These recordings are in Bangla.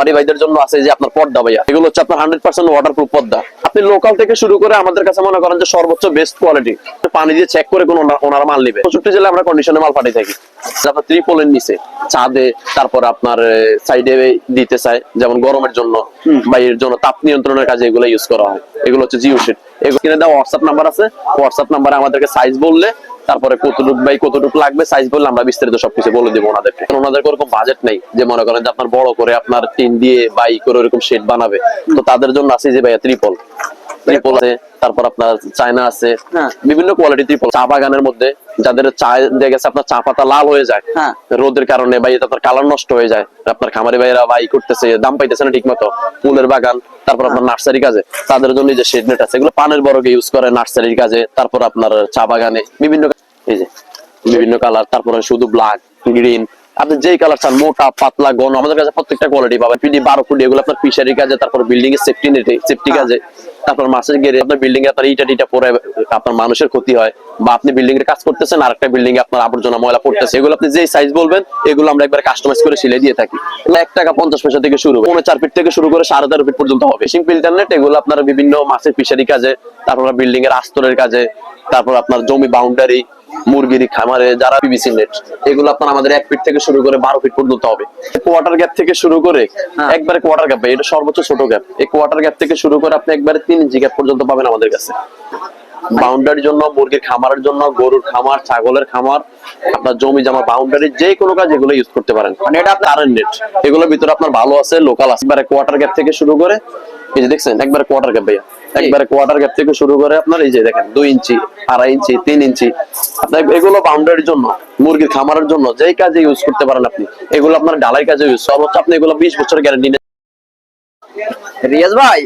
বাড়ি ভাইদের জন্য আছে যে আপনার পর্দা ভাইয়া, এগুলো হচ্ছে আপনার 100% ওয়াটারপ্রুফ পর্দা। আপনি লোকাল থেকে শুরু করে আমাদের কাছে মনে করেন যে সর্বোচ্চ বেস্ট কোয়ালিটি, পানি দিয়ে চেক করে কোন ওনারা মাল নিবে। 64 জেলায় আমরা কন্ডিশনে মাল পাঠিয়ে থাকি। আপনার ত্রিপলের নিচে ছাদে, তারপর আপনার সাইডে দিতে চায়, যেমন গরমের জন্য বা এর জন্য তাপ নিয়ন্ত্রণের কাজে এগুলো ইউজ করা হয়। এগুলো হচ্ছে জিও শিট। এগুলো কিনে দেওয়া হোয়াটসঅ্যাপ নাম্বার আছে, হোয়াটসঅ্যাপ নাম্বারে আমাদেরকে সাইজ বললে, তারপরে কতটুকু লাগবে সাইজ বললে আমরা বিস্তারিত সবকিছু বলে দেবো ওনাদেরকে। ওনাদের ওরকম বাজেট নেই যে মনে করেন যে আপনার বড় করে আপনার টিন দিয়ে বাই করে ওরকম শেড বানাবে। তো তাদের জন্য আছে যে ভাইয়া ত্রিপল আছে, তারপর আপনার চায়না আছে, বিভিন্ন কোয়ালিটি ত্রিপল। চা বাগানের মধ্যে যাদের চা দিয়ে গেছে আপনার চা পাতা লাল হয়ে যায় রোদের কারণে, বা আপনার কালার নষ্ট হয়ে যায়, আপনার খামারি ভাইয়েরা বাই করতেছে, দাম পাইতেছে না ঠিক মতো, ফুলের বাগান, তারপর আপনার নার্সারি কাজে, তাদের জন্য যে শেড নেট আছে, এগুলো পানের বরকে ইউজ করে নার্সারির কাজে, তারপর আপনার চা বাগানে বিভিন্ন এই যে বিভিন্ন কালার, তারপরে শুধু ব্ল্যাক, গ্রিন, আপনি যেই কালার চান, মোটা পাতলা ঘন, আমাদের কাছে প্রত্যেকটা কোয়ালিটি পাবেন। পিডি 12 ফুট এগুলো আপনার ফিশারি কাজে, তারপর বিল্ডিং এর সেফটি কাজে, তারপর মাছের গেরে আপনার বিল্ডিং এ আপনার ইটা পরে আপনার মানুষের ক্ষতি হয়, বা আপনি বিল্ডিং এর কাজ করতেছেন আর একটা বিল্ডিং এ আপনার আবর্জনা ময়লা পড়তেছে, এগুলো আপনি যেই সাইজ বলবেন এগুলো আমরা একবার কাস্টমাইজ করে সিলে দিয়ে থাকি। 1 টাকা 50 পয়সা থেকে শুরু, 4.5 ফিট থেকে শুরু করে 13.5 ফিট পর্যন্ত হবে। সিম্পল ইন্টারনেট এগুলো আপনার বিভিন্ন মাছের ফিশারি কাজে, তারপর বিল্ডিং এর আস্তরের কাজে, তারপর আপনার জমি বাউন্ডারি, মুরগির খামারে যারা পিভিসি নেট, এগুলো আপনার আমাদের 1 ফিট থেকে শুরু করে 12 ফিট পর্যন্ত হবে। কোয়ার্টার গ্যাপ থেকে শুরু করে একবারে কোয়ার্টার গ্যাপ, এটা সর্বোচ্চ ছোট গ্যাপ, এই কোয়ার্টার গ্যাপ থেকে শুরু করে আপনি একবারে 3 ইঞ্চি গ্যাপ পর্যন্ত পাবেন আমাদের কাছে। বাউন্ডারির জন্য, মুরগির খামারের জন্য, গরুর খামার, ছাগলের খামার, আপনার জমি জমা বাউন্ডারি যে কোনো কাজ এগুলো ইউজ করতে পারেন। মানে এটা আপনার কারেন্ট নেট, এগুলোর ভিতরে আপনার ভালো আছে, লোকাল আছে। একবারে কোয়ার্টার গ্যাপ থেকে শুরু করে এই যে দেখছেন একবারে কোয়ার্টার গ্যাপ ভাইয়া, একবারে কোয়ার্টার গ্যাপ থেকে শুরু করে আপনার এই যে দেখেন 2 ইঞ্চি, 2.5 ইঞ্চি, 3 ইঞ্চি, আপনার এগুলো বাউন্ডারির জন্য, মুরগির খামারের জন্য যেই কাজে ইউজ করতে পারেন আপনি। এগুলো আপনার ঢালাই কাজে ইউজ, সর্বোচ্চ আপনি এগুলো 20 বছরের গ্যারান্টি। রিয়াজ ভাই,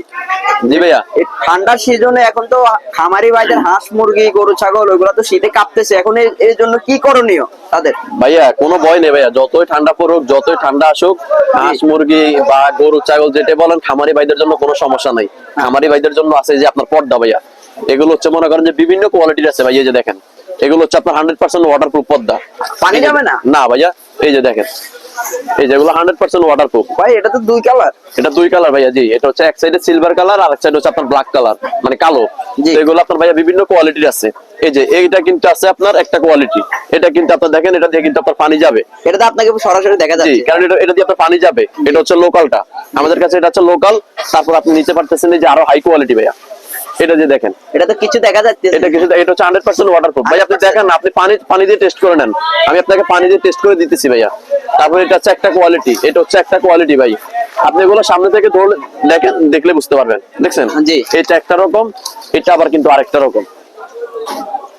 জি ভাইয়া, এই ঠান্ডার সিজনে এখন তো খামারি ভাইদের হাঁস মুরগি গরু ছাগল ওইগুলো তো শীতে কাঁপতেছে, এখন এর জন্য কি করণীয় তাদের? ভাইয়া কোনো ভয় নেই ভাইয়া, যতই ঠান্ডা পড়ুক, যতই ঠান্ডা আসুক, হাঁস মুরগি বা গরু ছাগল যেটা বলেন, খামারি ভাইদের জন্য কোনো সমস্যা নাই। খামারি ভাইদের জন্য আছে যে আপনার পর্দা ভাইয়া, এগুলো হচ্ছে মনে করেন যে বিভিন্ন কোয়ালিটির আছে ভাই। এই যে দেখেন এগুলো হচ্ছে আপনার 100% ওয়াটারপ্রুফ পর্দা, পানি যাবে না? না ভাইয়া, এই যে দেখেন এই যেগুলো 100% ওয়াটারপ্রুফ ভাই। এটা তো 2 কালার, এটা 2 কালার ভাইয়া। জি, এটা হচ্ছে এক সাইডে সিলভার কালার আর এক সাইডে হচ্ছে আপনার ব্ল্যাক কালার, মানে কালো। এগুলো আপনার ভাইয়া বিভিন্ন কোয়ালিটির আছে। এই যে এইটা কিন্তু আছে আপনার একটা কোয়ালিটি, এটা কিন্তু আপনার দেখেন, এটা দিয়ে কিন্তু আপনার পানি যাবে, এটা তো আপনাকে সরাসরি দেখা যাচ্ছে, কারণ এটা দিয়ে আপনার পানি যাবে। এটা হচ্ছে লোকালটা আমাদের কাছে, এটা হচ্ছে লোকাল। তারপর আপনি নিতে পারতেছেন এই যে আরো হাই কোয়ালিটি ভাইয়া, এটা যে দেখেন, এটা তো কিছু দেখা যাচ্ছে, এটা কিছু, এটা হচ্ছে 100% ওয়াটারপ্রুফ ভাই। আপনি দেখেন, আপনি পানি দিয়ে টেস্ট করে নেন, আমি আপনাকে পানি দিয়ে টেস্ট করে দিতেছি ভাইয়া। তারপর এটা হচ্ছে একটা কোয়ালিটি, এটা হচ্ছে একটা কোয়ালিটি ভাই। আপনি এগুলো সামনে থেকে ধরলে দেখেন, দেখলে বুঝতে পারবেন। দেখছেন, জি, এটা একটা রকম, এটা আবার কিন্তু আরেকটা রকম।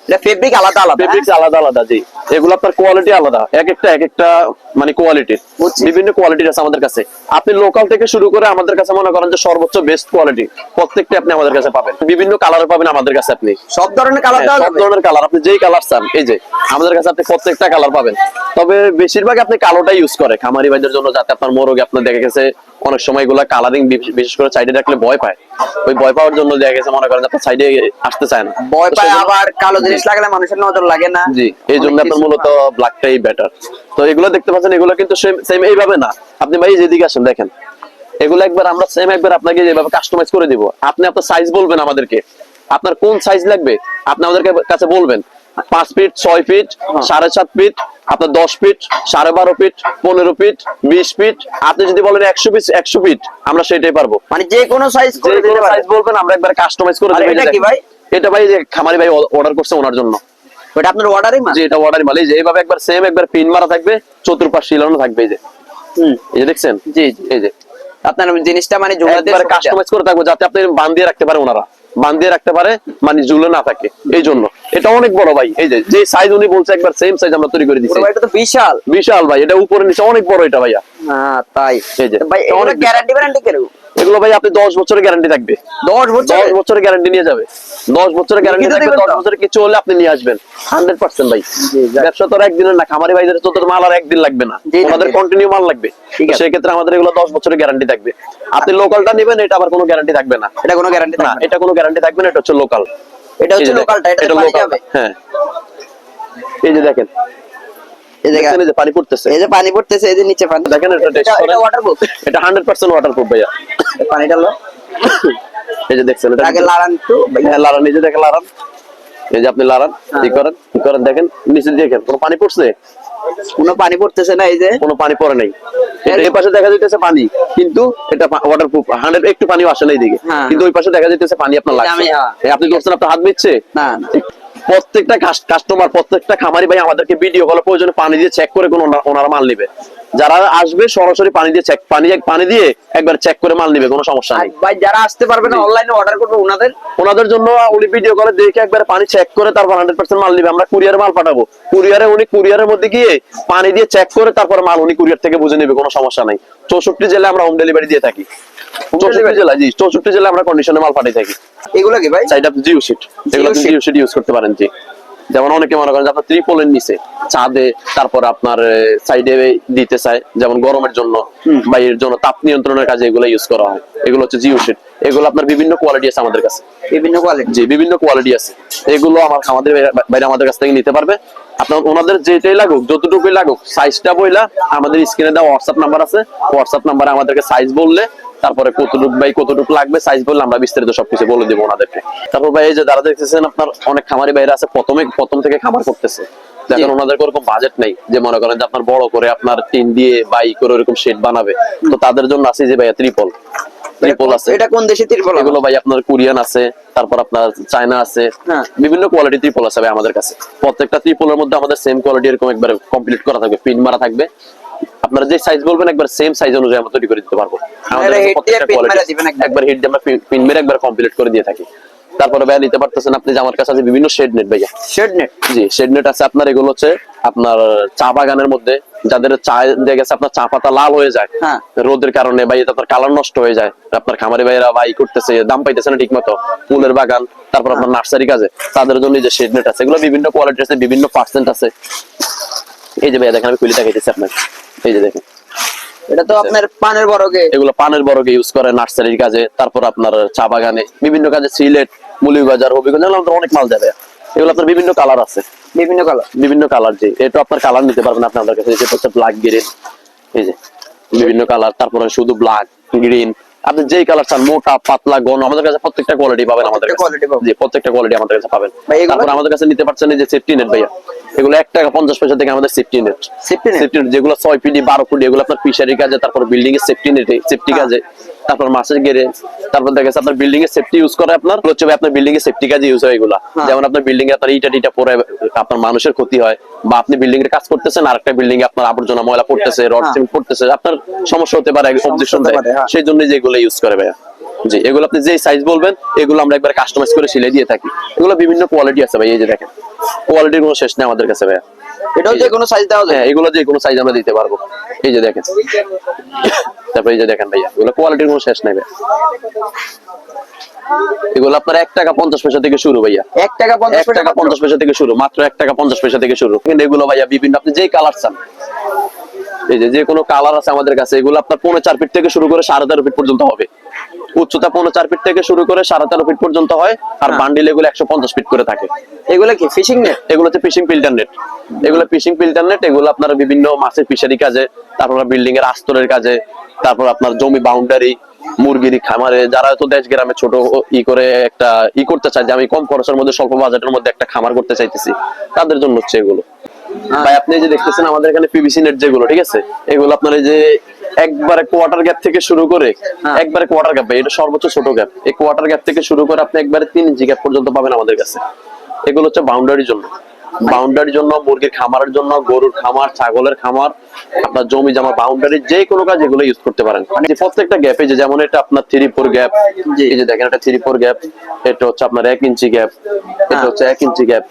এটা ফেব্রিক আলাদা আলাদা, ফেব্রিক আলাদা আলাদা। জি, এগুলো আপনার কোয়ালিটি আলাদা, এক একটা মানে কোয়ালিটির, বিভিন্ন কোয়ালিটির আছে আমাদের কাছে। আপনি লোকাল থেকে শুরু করে আমাদের কাছে মনে করেন যে সর্বোচ্চ বেস্ট কোয়ালিটি প্রত্যেকটা আপনি আমাদের কাছে পাবেন। বিভিন্ন কালার পাবেন আমাদের কাছে, আপনি সব ধরনের কালার, সব ধরনের কালার, আপনি যেই কালার চান এই যে আমাদের কাছে আপনি প্রত্যেকটা কালার পাবেন। তবে বেশিরভাগ আপনি কালোটা ইউজ করে খামারি ভাইদের জন্য, যাতে আপনার মোরগে আপনার দেখা গেছে অনেক সময় এগুলা কালারিং বিশেষ করে সাইডে রাখলে ভয় পায়, ওই ভয় পাওয়ার জন্য দেখা গেছে মনে করেন আপনার সাইডে আসতে চায় না, ভয় পায়। আবার কালো জিনিস লাগলে মানুষের নজর লাগে না। জি, এই জন্য আপনার মূলত ব্ল্যাকটাই বেটার। তো এগুলো দেখতে পাচ্ছেন, এগুলো কিন্তু সেম এইভাবে না। আপনি ভাই যেদিকে আসেন দেখেন, এগুলো একবার আমরা সেম একবার আপনাকে যেভাবে কাস্টমাইজ করে দিব। আপনি আপনার সাইজ বলবেন আমাদেরকে, আপনার কোন সাইজ লাগবে আপনি আমাদের কাছে বলবেন। 5 ফিট, 6 ফিট, 7.5 ফিট, আপনার 10 ফিট, 12.5 ফিট, 15 ফিট, 20 ফিট। আপনি যদি বলেন 100 ফিট, 100 ফিট, আমরা সেটাই পারবো। মানে যে কোনো সাইজ করে দিতে পারবেন, সাইজ বলবেন আমরা একবার কাস্টমাইজ করে দেব। এটা কি ভাই? এটা ভাই যে খামারি ভাই অর্ডার করছে ওনার জন্য, ওটা আপনার অর্ডারই মাল? জি, এটা অর্ডারই মাল। এই যে এইভাবে একবার সেম একবার পিন মারা থাকবে, চতুর্পাশ শিলানো থাকবে। এই যে এই যে দেখছেন, জি, এই যে আপনার জিনিসটা মানে ঝুলাতে কাস্টমাইজ করে থাকবো, যাতে আপনি বান্ধিয়ে রাখতে পারে, ওনারা বান্ধিয়ে রাখতে পারে, মানে ঝুলে না থাকে। এই জন্য এটা অনেক বড় ভাই। এই যে সাইজ উনি বলছে একবার সেম সাইজ আমরা তৈরি করে দিচ্ছি। এটা তো বিশাল বিশাল ভাই, এটা উপরে নিচে অনেক বড় এটা ভাইয়া। হ্যাঁ তাই। এই যে ভাই অনেক গ্যারান্টি কেরকম? এগুলো ভাই আপনি 10 বছরের গ্যারান্টি থাকবে। 10 বছরের গ্যারান্টি নিয়ে যাবে, 10 বছরের গ্যারান্টি থাকবে। 10 বছরের কিছু হলে আপনি নিয়ে আসবেন 100% ভাই। ব্যবসা তো একদিনের না, খামারি ভাইদের তো মাল আর একদিন লাগবে না, আমাদের কন্টিনিউ মাল লাগবে। সেই ক্ষেত্রে আমাদের এগুলো 10 বছরের গ্যারান্টি থাকবে। আপনি লোকালটা নেবেন, এটা আবার কোনো গ্যারান্টি থাকবে না। এটা কোনো গ্যারান্টি না, এটা কোনো গ্যারান্টি থাকবে না। এটা হচ্ছে লোকাল, এটা হচ্ছে লোকালটা, এটা পানি যাবে। হ্যাঁ, এই যে দেখেন, এই যে দেখেন এই যে পানি পড়তেছে, এই যে পানি পড়তেছে, এই যে নিচে পানি দেখেন এটা টেস্ট করেন। এটা ওয়াটারপ্রুফ, এটা 100% ওয়াটারপ্রুফ ভাইয়া। পানিটা লো এই যে দেখছেন এটা আগে লাড়ান একটু। হ্যাঁ লাড়ান, এই যে দেখেন লাড়ান, এই যে আপনি লাড়ান কি করেন দেখেন নিচে দেখেন কোনো পানি পড়ছে, কোনো পানি পড়তেছে না, এই যে কোনো পানি পড়ে নাই। এটা এই পাশে দেখা যাইতেছে পানি, কিন্তু এটা ওয়াটারপ্রুফ 100, একটু পানিও আসে না এইদিকে, হ্যাঁ। কিন্তু ওই পাশে দেখা যাইতেছে পানি আপনার লাগছে। আমি, হ্যাঁ। এই আপনি করছেন আপনার হাত মিচ্ছে না প্রত্যেকটা কাস্টমার, প্রত্যেকটা খামারি ভাই আমাদেরকে ভিডিও কলে প্রয়োজনে পানি দিয়ে চেক করে কোন ওনারা মাল নিবে। যারা আসবে সরাসরি পানি দিয়ে চেক, পানি দিয়ে একবার চেক করে মাল নিবে, কোনো সমস্যা নেই ভাই। যারা আসতে পারবে না অনলাইনে অর্ডার করবে ওনাদের জন্য উনি ভিডিও কলে দেখে একবার পানি চেক করে তারপর 100% মাল নিবে। আমরা কুরিয়ারে মাল পাঠাবো, উনি কুরিয়ারের মধ্যে গিয়ে পানি দিয়ে চেক করে তারপর মাল উনি কুরিয়ার থেকে বুঝে নেবে, কোনো সমস্যা নাই। 64 জেলায় আমরা হোম ডেলিভারি দিয়ে থাকি। 64 জেলায় আমরা কন্ডিশনে মাল পাঠিয়ে থাকি। এগুলো কি ভাই? সাইড আপ জিও শিট, এগুলো আপনি জিও শিট ইউজ করতে পারেন। জি, যেমন অনেকে মনে করেন যে আপনার ত্রিপলের নিচে ছাদে তারপর আপনার সাইডে দিতে চায়, যেমন গরমের জন্য বা এর জন্য তাপ নিয়ন্ত্রণের কাজে এগুলো ইউজ করা হয়। এগুলো হচ্ছে জিও শিট। এগুলো আপনার বিভিন্ন কোয়ালিটি আছে আমাদের কাছে, বিভিন্ন কোয়ালিটি। জি বিভিন্ন কোয়ালিটি আছে। এগুলো আমাদের বাইরে আমাদের কাছ থেকে নিতে পারবে। আপনার ওনাদের যেটাই লাগুক, যতটুকুই লাগুক, সাইজটা বইলা আমাদের স্ক্রিনে দেওয়া হোয়াটসঅ্যাপ নাম্বার আছে, হোয়াটসঅ্যাপ নাম্বারে আমাদেরকে সাইজ বললে, তারপরে কতটুকু লাগবে সাইজ বললে আমরা বিস্তারিত সবকিছু বলে দেবো ওনাদেরকে। তারপর ভাই এই যে যারা দেখতেছেন আপনার অনেক খামারি বাইরে আছে প্রথম থেকে খামার করতেছে, দেখেন ওনাদের ওরকম বাজেট নেই যে মনে করেন যে আপনার বড় করে আপনার টিন দিয়ে বাই করে ওরকম শেড বানাবে। তো তাদের জন্য আছে যে ভাইয়া ত্রিপল আছে। এটা কোন দেশে ত্রিপল? এগুলো ভাই আপনার কোরিয়ান আছে, তারপর আপনার চায়না আছে, বিভিন্ন কোয়ালিটি ত্রিপল আছে ভাই আমাদের কাছে। প্রত্যেকটা ত্রিপলের মধ্যে আমাদের সেম কোয়ালিটি এরকম একবার কমপ্লিট করা থাকবে, পিন মারা থাকবে। আপনারা যে সাইজ বলবেন একবার সেম সাইজ অনুযায়ী আমরা তৈরি করে দিতে পারবো। আমাদের প্রত্যেকটা কোয়ালিটি একবার হিট দিয়ে আমরা পিন মেরে একবার কমপ্লিট করে দিয়ে থাকি। তারপরে ভাই নিতে পারতেছেন আপনি যে আমার কাছে আছে বিভিন্ন শেড নেট ভাইয়া। Shade net? জি শেড নেট আছে আপনার। এগুলো হচ্ছে আপনার চা বাগানের মধ্যে যাদের চা দিয়ে গেছে আপনার চা পাতা লাল হয়ে যায় রোদের কারণে, বা এটা আপনার কালার নষ্ট হয়ে যায়, আপনার খামারি ভাইরা বাই করতেছে, দাম পাইতেছে না ঠিক মতো, ফুলের বাগান, তারপর আপনার নার্সারি কাজে, তাদের জন্য যে শেড নেট আছে। এগুলো বিভিন্ন কোয়ালিটি আছে, বিভিন্ন পার্সেন্ট আছে। এই যে ভাইয়া দেখেন আমি খুলে দেখাইতেছি আপনাকে, এই যে দেখেন এটা তো আপনার পানের বরগে, এগুলো পানের বরগে ইউজ করে নার্সারির কাজে, তারপর আপনার চা বাগানে, বিভিন্ন কাজে, সিলেট, মৌলভীবাজার, হবিগঞ্জ, আমাদের অনেক মাল যাবে। এগুলো আপনার বিভিন্ন কালার আছে, বিভিন্ন কালার। যে এটা আপনার কালার নিতে পারবেন আপনাদের কাছে, যেটা হচ্ছে ব্ল্যাক গ্রিন, এই যে বিভিন্ন কালার, তারপরে শুধু ব্ল্যাক গ্রিন, আপনি যেই কালার চান, মোটা পাতলা ঘন, আমাদের কাছে প্রত্যেকটা কোয়ালিটি পাবেন আমাদের কাছে। জি প্রত্যেকটা কোয়ালিটি আমাদের কাছে পাবেন। তারপর আমাদের কাছে নিতে পারছেন এই যে সেফটি নেট ভাইয়া, এগুলো 1 টাকা 50 পয়সা থেকে আমাদের সেফটি নেট, যেগুলো 6 ফিট 12 ফুট, এগুলো আপনার ফিশারি কাজে, তারপর বিল্ডিং এর সেফটি নেটে, সেফটি কাজে, তারপর মাছের গেরে, তারপর দেখা যাচ্ছে আপনার বিল্ডিং এর সেফটি ইউজ করে, আপনার হচ্ছে আপনার বিল্ডিং এর সেফটি কাজে ইউজ হয় এগুলা। যেমন আপনার বিল্ডিং এ আপনার ইটা পরে আপনার মানুষের ক্ষতি হয়, বা আপনি বিল্ডিং এর কাজ করতেছেন আর একটা বিল্ডিং এ আপনার আবর্জনা ময়লা পড়তেছে, রড সিমেন্ট পড়তেছে, আপনার সমস্যা হতে পারে, অবজেকশন দেয়, সেই জন্য যেগুলো ইউজ করে ভাইয়া। জি এগুলো আপনি যে সাইজ বলবেন এগুলো আমরা একবার কাস্টমাইজ করে সিলাই দিয়ে থাকি। এগুলো বিভিন্ন কোয়ালিটি আছে ভাই, এই যে দেখেন কোয়ালিটির কোনো শেষ নেই আমাদের কাছে ভাইয়া। এটাও যে কোনো সাইজ দেওয়া যায়? হ্যাঁ এগুলো যে কোনো সাইজ আমরা দিতে পারবো। এই যে দেখেন, তারপর এই যে দেখেন ভাইয়া, এগুলো কোয়ালিটির কোনো শেষ নেই ভাইয়া। এগুলো আপনার 1 টাকা 50 পয়সা থেকে শুরু ভাইয়া। 1 টাকা 50 পয়সা থেকে শুরু, মাত্র 1 টাকা 50 পয়সা থেকে শুরু। কিন্তু এগুলো ভাইয়া বিভিন্ন, আপনি যেই কালার চান, এই যে কোনো কালার আছে আমাদের কাছে। এগুলো আপনার 4.5 ফিট থেকে শুরু করে 13.5 ফিট পর্যন্ত হবে। উচ্চতা 4.5 ফিট থেকে শুরু করে 13.5 ফিট পর্যন্ত হয়, আর বান্ডিল এগুলো 150 ফিট করে থাকে। এগুলো কি ফিশিং নেট? এগুলো হচ্ছে ফিশিং ফিল্টার নেট। এগুলো ফিশিং ফিল্টার নেট, এগুলো আপনার বিভিন্ন মাছের ফিশারি কাজে, তারপর বিল্ডিং এর আস্তরের কাজে, তারপর আপনার জমি বাউন্ডারি, মুরগির খামারে, যারা তো দেশ গ্রামে ছোট করে একটা করতে চায় যে আমি কম খরচের মধ্যে স্বল্প বাজেটের মধ্যে একটা খামার করতে চাইতেছি, তাদের জন্য হচ্ছে এগুলো ভাই। আপনি যে দেখতেছেন আমাদের এখানে পিভিসি নেট যেগুলো, ঠিক আছে, এগুলো আপনার এই যে একবারে কোয়ার্টার গ্যাপ থেকে শুরু করে, একবারে কোয়ার্টার গ্যাপ, এটা সর্বোচ্চ ছোট গ্যাপ, এই কোয়ার্টার গ্যাপ থেকে শুরু করে আপনি একবারে 3 ইঞ্চি গ্যাপ পর্যন্ত পাবেন আমাদের কাছে। এগুলো হচ্ছে বাউন্ডারির জন্য, মুরগির খামারের জন্য, গরুর খামার, ছাগলের খামার, আপনার জমি জমা বাউন্ডারি, যে কোনো কাজ এগুলো ইউজ করতে পারেন। মানে প্রত্যেকটা গ্যাপে, যে যেমন এটা আপনার 3-4 গ্যাপ, এই যে দেখেন এটা 3-4 গ্যাপ, এটা হচ্ছে আপনার 1 ইঞ্চি গ্যাপ, এটা হচ্ছে 1 ইঞ্চি গ্যাপ,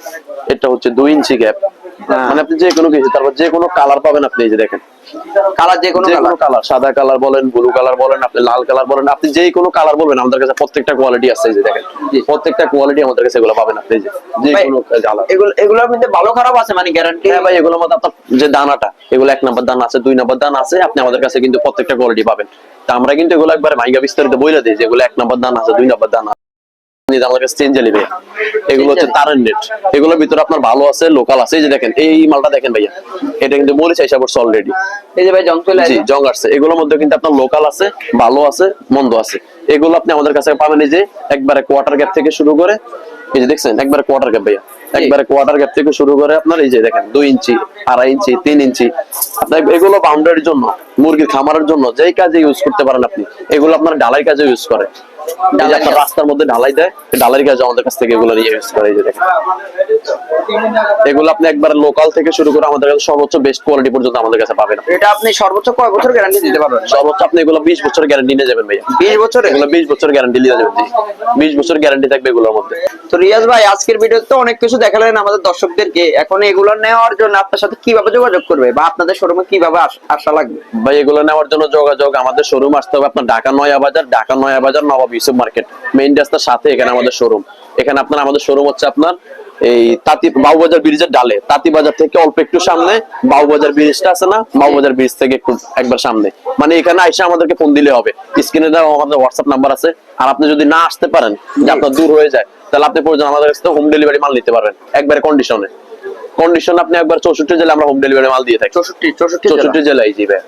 এটা হচ্ছে 2 ইঞ্চি গ্যাপ। মানে আপনি যে কোনো কিছু, তারপর যে কোনো কালার পাবেন আপনি, এই যে দেখেন কালার, যে কোনো কালার, সাদা কালার বলেন, ব্লু কালার বলেন, আপনি লাল কালার বলেন, আপনি যে কোনো কালার বলবেন, আমাদের কাছে প্রত্যেকটা কোয়ালিটি আছে। এই যে দেখেন প্রত্যেকটা কোয়ালিটি আমাদের কাছে এগুলো পাবেন আপনি, যে কোনো কালার। এগুলোর মধ্যে ভালো খারাপ আছে মানে গ্যারান্টি? হ্যাঁ ভাই, এগুলোর মধ্যে আপনার যে দানাটা, এগুলো 1 নাম্বার দানা আছে, 2 নাম্বার দানা আছে, আপনি আমাদের কাছে কিন্তু প্রত্যেকটা কোয়ালিটি পাবেন। তা আমরা কিন্তু এগুলো একবার ভাইগা বিস্তারিত বলে দিই যে এগুলো 1 নাম্বার দানা আছে, 2 নাম্বার দানা। আপনি আমাদের কাছে চেঞ্জ নেবেন। এগুলো হচ্ছে তারের নেট, এগুলোর ভিতরে আপনার ভালো আছে, লোকাল আছে। এই যে দেখেন এই মালটা দেখেন ভাইয়া, এটা কিন্তু মরিচ হিসাব করছে অলরেডি। এই যে ভাই জং চলে জি, আসে। জং আসছে। এগুলোর মধ্যে কিন্তু আপনার লোকাল আছে, ভালো আছে, মন্দ আছে। এগুলো আপনি আমাদের কাছে পাবেন এই যে একবারে কোয়ার্টার গ্যাপ থেকে শুরু করে, এই যে দেখছেন একবারে কোয়ার্টার গ্যাপ ভাইয়া, একবারে কোয়ার্টার গ্যাপ থেকে শুরু করে আপনার এই যে দেখেন 2 ইঞ্চি, 2.5 ইঞ্চি, 3 ইঞ্চি। আপনার এগুলো বাউন্ডারির জন্য, মুরগির খামারের জন্য যেই কাজে ইউজ করতে পারেন আপনি। এগুলো আপনার ঢালাই কাজে ইউজ করে, এই যে আপনার রাস্তার মধ্যে ঢালাই দেয়, ঢালাই কাজে আমাদের কাছ থেকে এগুলো নিয়ে ইউজ করে। এই যে দেখেন এগুলো আপনি একবারে লোকাল থেকে শুরু করে আমাদের কাছে সর্বোচ্চ বেস্ট কোয়ালিটি পর্যন্ত আমাদের কাছে পাবেন। এটা আপনি সর্বোচ্চ কয় বছর গ্যারান্টি দিতে পারবেন? সর্বোচ্চ আপনি এগুলো 20 বছর গ্যারান্টি নিয়ে যাবেন ভাইয়া। 20 বছরে? এগুলো 20 বছর গ্যারান্টি নিয়ে যাবেন। জি, 20 বছর গ্যারান্টি থাকবে এগুলোর মধ্যে। তো রিয়াজ ভাই, আজকের ভিডিওতে তো অনেক কিছু দেখালেন আমাদের দর্শকদেরকে। এখন এগুলো নেওয়ার জন্য আপনার সাথে কিভাবে যোগাযোগ করবে বা আপনাদের শোরুমে কিভাবে আসা লাগবে? ভাই এগুলো নেওয়ার জন্য যোগাযোগ আমাদের শোরুম আসতে হবে আপনার ঢাকা নয়া বাজার নবাব ইউসুফ মার্কেট মেইন রাস্তার সাথে এখানে আমাদের শোরুম। এখানে আপনার আমাদের শোরুম হচ্ছে আপনার এই বাবুবাজার ব্রিজের ডালে, তাঁতিবাজার থেকে অল্প একটু সামনে বাবুবাজার ব্রিজটা আছে না, বাবুবাজার ব্রিজ থেকে একটু একবার সামনে। মানে এখানে আইসা আমাদেরকে ফোন দিলে হবে, স্ক্রিনে দেওয়া আমাদের হোয়াটসঅ্যাপ নাম্বার আছে। আর আপনি যদি না আসতে পারেন, যে আপনার দূর হয়ে যায়, তাহলে আপনি প্রয়োজন আমাদের কাছ থেকে হোম ডেলিভারি মাল নিতে পারবেন একবারে কন্ডিশনে। আপনি একবার 64 জেলায় আমরা হোম ডেলিভারি মাল দিয়ে থাকি। 64 64 জেলায় জি ভাই।